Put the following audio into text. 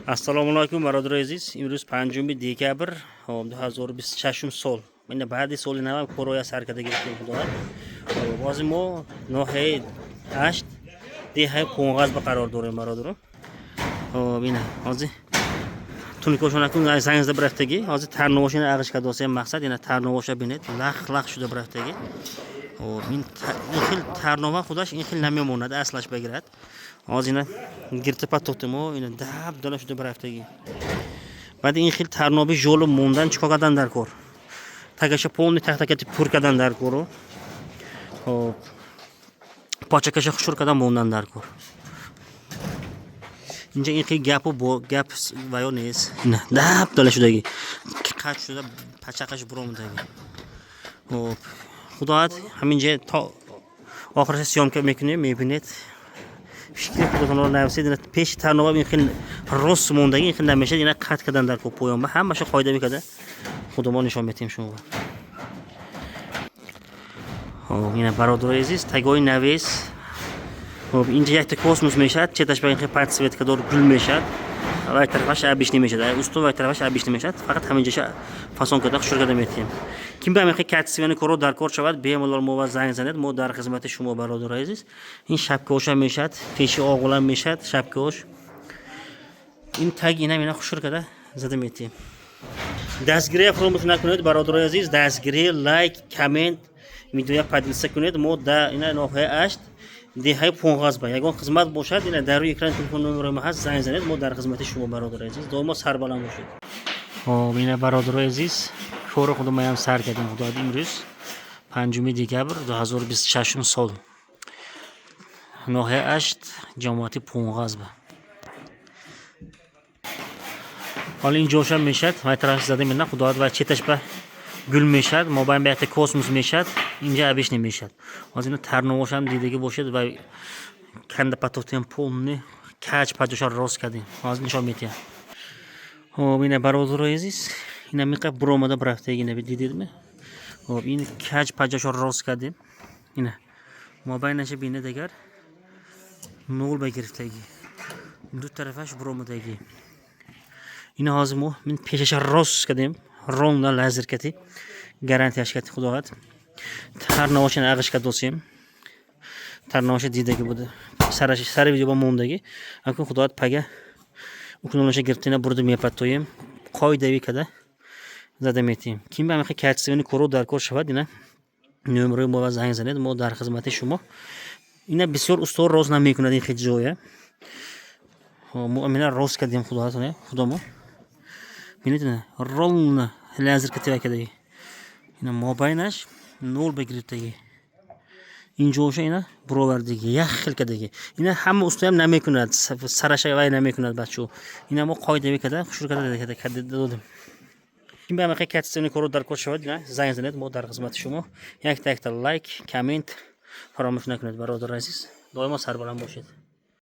Assalomu alaykum barodar aziz. Imroz 5 dekabr 2026 sol. Mana ba'di solina ham Koreya sarkada girdim xudolar. Hozir mo nohay 8 dehay qo'ng'az ba qaror doroyim barodarim. Bina hozir tunikoshona kun aysangiz bir haftagi hozir tarnovoshini ag'ishga do'sa ham maqsad yana tarnovosha binet lax shuda bir haftagi. Men xil tarnova xudosh in xil namemonada aslash bagirat. Hozir yana girti patotimo ina dab dala shuda bir haftagi. Ba'd in xil tarnobi yo'li mondan chiqogadan darkor. Tagasha polni taxtakati purkadan darkor. Hop. Pochakasha xushurkadan mondan darkor. Inja in xil gapu bo gap vayones. Ina dab dala shudagi. Qach shuda pachaqash buromdagi. Hop. Xudoat haminja to oxirgi syomka mebinet. Fikri xudolar navsidina pesh tarnova in xil rosmondagi in xil namasha yana qatkadan dar ko'p qo'yam. Hamma shu qoida bekada. Xudomon nishon betim shunga. Hop, yana barodar aziz, tagoy naves. Hop, inja yakta kosmos meshad, chetash bagin xil partsvetka dor gul meshad. Va tarafash abishni meshad. Ustun va tarafash abishni meshad. Faqat haminja sha fasonkada xushurgada metim. Kim bilan mexe katsivani ko'ro darkor shavad, bemalol mo va zang zaned, mo dar xizmati shuma barodar aziz. In shapka o'sha meshad, peshi og'ulan meshad, shapka o'sh. In tag ina mena xushurgada zada metim. Dasgiriya promosiyona kuned barodar aziz, dasgiriya like, comment, videoya padilsa kuned, mo da ina nohay 8 dehay qo'ng'az ba. Yagon xizmat boshad, ina daru ekran telefon nomerimi haz zang zaned, mo dar xizmati shuma barodar aziz. Doimo sarbalan boshad. Hop, mina barodar aziz. Ko'ra xudom ham sar kedim xudoda imroz 5 dekabr 2026 sol. Nohay 8 jamoati qo'ng'az ba. Hali injosha meshad, va taraf zada menna xudoat va chetash ba gul meshad, mobayn bayta kosmos meshad, inja abishni meshad. Hozir tarnovosh ham dedagi boshad va kanda patotem polni kach pajoshar rost kadim. Hozir nishon metyapti. Hop, mina barodar aziz. Ina miqa bromada bir haftagina dedimi? Hop, in kach pajoshar rost kadim. Ina mobaynashi bina degar 0 ba girftagi. Du tarafash bromadagi. Ina hozir mo men peshashar rost kadim. Ronda lazer kati. Garantiya shkati xudoat. Tarnovoshini ag'ishga do'sim. Tarnovoshi didagi budi. Sari video bomondagi. Akun xudoat paga. Uknolosha girtina burda mepatoyim. Qoidaviy kada. Zada metim. Kim bilan mexe katsivani ko'ro darkor shavad ina nomeri mo va zang zaned mo dar xizmati shuma. Ina bisyor ustuvor roz namekunadi in xil joya. Mo amina roz kadim xudoatone, xudomo. Minidina rolna lazer kativakadagi. Ina mobaynash 0 ba giribdagi. Injosha ina brovardagi, yaxilkadagi. Ina hamma usti ham namekunadi, sarasha va namekunadi bachu. Ina mo qoidaviy kada, xushurkada dedim. Kim bilan mexe katsivani ko'ro darkor shavad, zang zaned mo dar xizmati shuma. Yakta like, comment, faromӯш nakuned barodar aziz. Doimo sarbaland boshid.